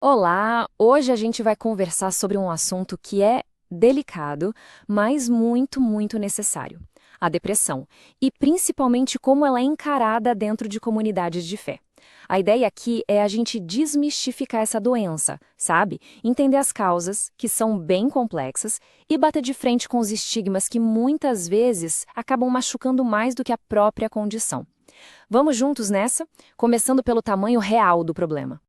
Olá! Hoje a gente vai conversar sobre um assunto que é delicado, mas muito necessário: a depressão, e principalmente como ela é encarada dentro de comunidades de fé. A ideia aqui é a gente desmistificar essa doença, sabe? Entender as causas, que são bem complexas, e bater de frente com os estigmas que muitas vezes acabam machucando mais do que a própria condição. Vamos juntos nessa? Começando pelo tamanho real do problema.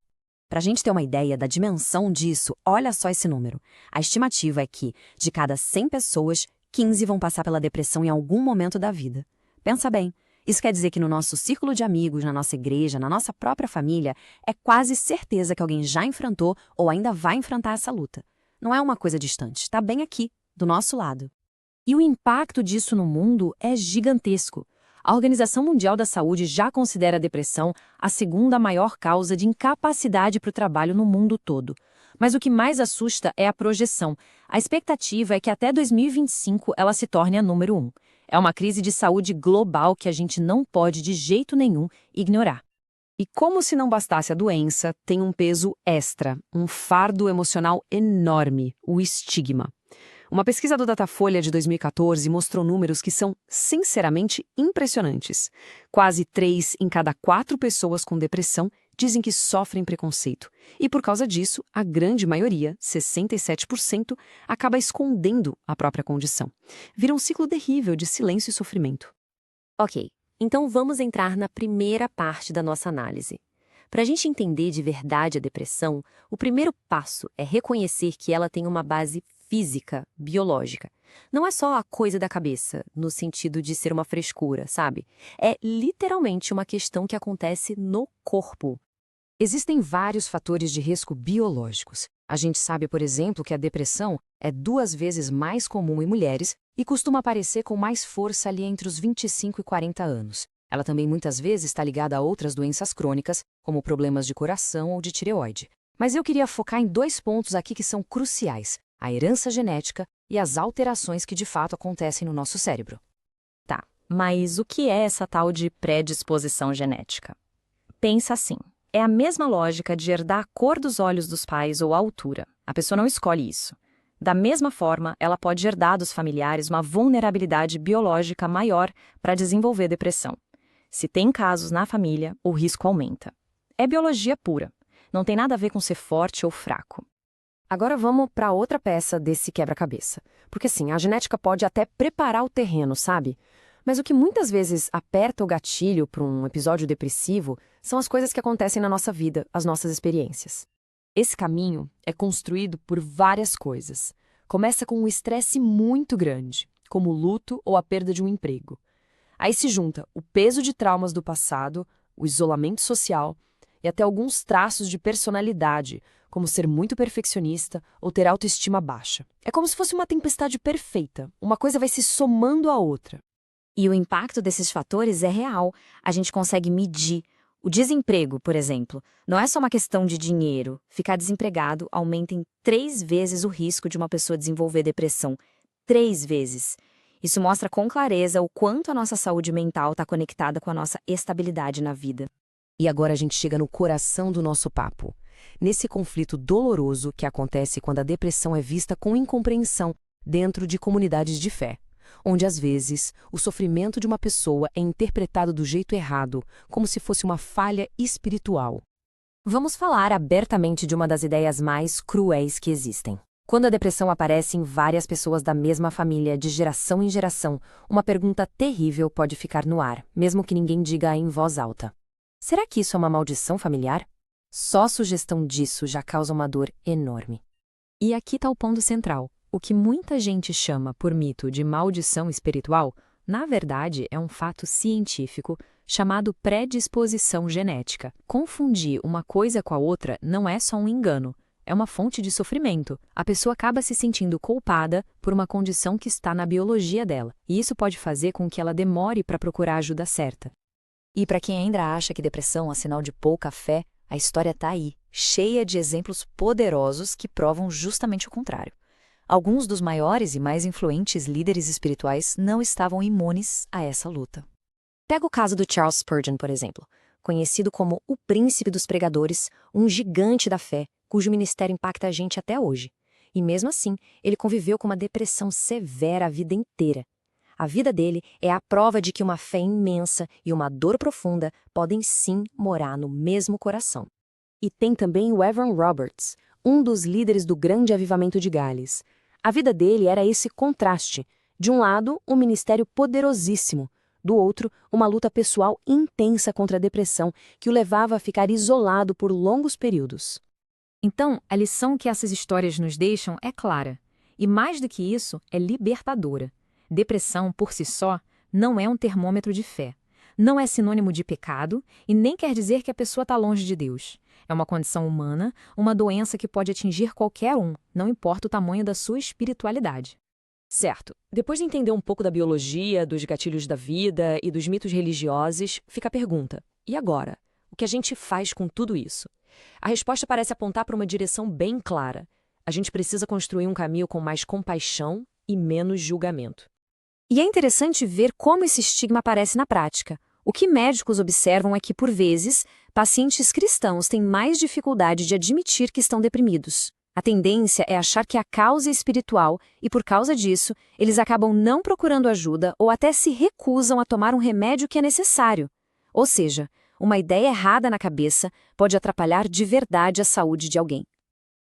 Para a gente ter uma ideia da dimensão disso, olha só esse número. A estimativa é que, de cada 100 pessoas, 15 vão passar pela depressão em algum momento da vida. Pensa bem, isso quer dizer que no nosso círculo de amigos, na nossa igreja, na nossa própria família, é quase certeza que alguém já enfrentou ou ainda vai enfrentar essa luta. Não é uma coisa distante, está bem aqui, do nosso lado. E o impacto disso no mundo é gigantesco. A Organização Mundial da Saúde já considera a depressão a segunda maior causa de incapacidade para o trabalho no mundo todo. Mas o que mais assusta é a projeção. A expectativa é que até 2025 ela se torne a número 1. É uma crise de saúde global que a gente não pode de jeito nenhum ignorar. E como se não bastasse a doença, tem um peso extra, um fardo emocional enorme, o estigma. Uma pesquisa do Datafolha de 2014 mostrou números que são, sinceramente, impressionantes. Quase 3 em cada 4 pessoas com depressão dizem que sofrem preconceito. E por causa disso, a grande maioria, 67%, acaba escondendo a própria condição. Vira um ciclo terrível de silêncio e sofrimento. Ok, então vamos entrar na primeira parte da nossa análise. Para a gente entender de verdade a depressão, o primeiro passo é reconhecer que ela tem uma base física, biológica. Não é só a coisa da cabeça, no sentido de ser uma frescura, sabe? É literalmente uma questão que acontece no corpo. Existem vários fatores de risco biológicos. A gente sabe, por exemplo, que a depressão é 2 vezes mais comum em mulheres e costuma aparecer com mais força ali entre os 25 e 40 anos. Ela também muitas vezes está ligada a outras doenças crônicas, como problemas de coração ou de tireoide. Mas eu queria focar em 2 pontos aqui que são cruciais: a herança genética e as alterações que de fato acontecem no nosso cérebro. Tá, mas o que é essa tal de predisposição genética? Pensa assim, é a mesma lógica de herdar a cor dos olhos dos pais ou a altura. A pessoa não escolhe isso. Da mesma forma, ela pode herdar dos familiares uma vulnerabilidade biológica maior para desenvolver depressão. Se tem casos na família, o risco aumenta. É biologia pura. Não tem nada a ver com ser forte ou fraco. Agora vamos para outra peça desse quebra-cabeça. Porque assim, a genética pode até preparar o terreno, sabe? Mas o que muitas vezes aperta o gatilho para um episódio depressivo são as coisas que acontecem na nossa vida, as nossas experiências. Esse caminho é construído por várias coisas. Começa com um estresse muito grande, como o luto ou a perda de um emprego. Aí se junta o peso de traumas do passado, o isolamento social e até alguns traços de personalidade, como ser muito perfeccionista ou ter autoestima baixa. É como se fosse uma tempestade perfeita. Uma coisa vai se somando à outra. E o impacto desses fatores é real. A gente consegue medir. O desemprego, por exemplo, não é só uma questão de dinheiro. Ficar desempregado aumenta em 3 vezes o risco de uma pessoa desenvolver depressão. 3 vezes. Isso mostra com clareza o quanto a nossa saúde mental está conectada com a nossa estabilidade na vida. E agora a gente chega no coração do nosso papo. Nesse conflito doloroso que acontece quando a depressão é vista com incompreensão dentro de comunidades de fé, onde às vezes o sofrimento de uma pessoa é interpretado do jeito errado, como se fosse uma falha espiritual. Vamos falar abertamente de uma das ideias mais cruéis que existem. Quando a depressão aparece em várias pessoas da mesma família, de geração em geração, uma pergunta terrível pode ficar no ar, mesmo que ninguém diga em voz alta. Será que isso é uma maldição familiar? Só a sugestão disso já causa uma dor enorme. E aqui está o ponto central. O que muita gente chama por mito de maldição espiritual, na verdade é um fato científico chamado predisposição genética. Confundir uma coisa com a outra não é só um engano, é uma fonte de sofrimento. A pessoa acaba se sentindo culpada por uma condição que está na biologia dela, e isso pode fazer com que ela demore para procurar a ajuda certa. E para quem ainda acha que depressão é sinal de pouca fé, a história está aí, cheia de exemplos poderosos que provam justamente o contrário. Alguns dos maiores e mais influentes líderes espirituais não estavam imunes a essa luta. Pega o caso do Charles Spurgeon, por exemplo. Conhecido como o príncipe dos pregadores, um gigante da fé, cujo ministério impacta a gente até hoje. E mesmo assim, ele conviveu com uma depressão severa a vida inteira. A vida dele é a prova de que uma fé imensa e uma dor profunda podem sim morar no mesmo coração. E tem também o Evan Roberts, um dos líderes do grande avivamento de Gales. A vida dele era esse contraste. De um lado, um ministério poderosíssimo. Do outro, uma luta pessoal intensa contra a depressão que o levava a ficar isolado por longos períodos. Então, a lição que essas histórias nos deixam é clara. E mais do que isso, é libertadora. Depressão, por si só, não é um termômetro de fé. Não é sinônimo de pecado e nem quer dizer que a pessoa está longe de Deus. É uma condição humana, uma doença que pode atingir qualquer um, não importa o tamanho da sua espiritualidade. Certo. Depois de entender um pouco da biologia, dos gatilhos da vida e dos mitos religiosos, fica a pergunta: e agora? O que a gente faz com tudo isso? A resposta parece apontar para uma direção bem clara. A gente precisa construir um caminho com mais compaixão e menos julgamento. E é interessante ver como esse estigma aparece na prática. O que médicos observam é que, por vezes, pacientes cristãos têm mais dificuldade de admitir que estão deprimidos. A tendência é achar que a causa é espiritual e, por causa disso, eles acabam não procurando ajuda ou até se recusam a tomar um remédio que é necessário. Ou seja, uma ideia errada na cabeça pode atrapalhar de verdade a saúde de alguém.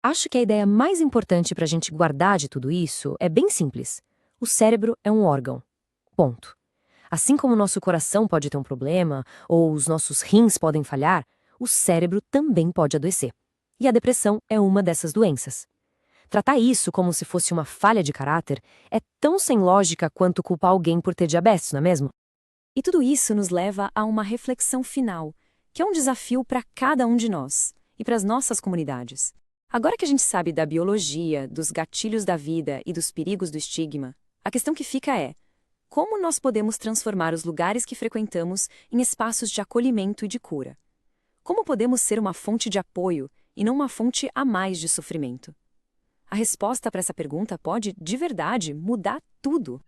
Acho que a ideia mais importante para a gente guardar de tudo isso é bem simples. O cérebro é um órgão. Ponto. Assim como o nosso coração pode ter um problema, ou os nossos rins podem falhar, o cérebro também pode adoecer. E a depressão é uma dessas doenças. Tratar isso como se fosse uma falha de caráter é tão sem lógica quanto culpar alguém por ter diabetes, não é mesmo? E tudo isso nos leva a uma reflexão final, que é um desafio para cada um de nós e para as nossas comunidades. Agora que a gente sabe da biologia, dos gatilhos da vida e dos perigos do estigma, a questão que fica é: como nós podemos transformar os lugares que frequentamos em espaços de acolhimento e de cura? Como podemos ser uma fonte de apoio e não uma fonte a mais de sofrimento? A resposta para essa pergunta pode, de verdade, mudar tudo.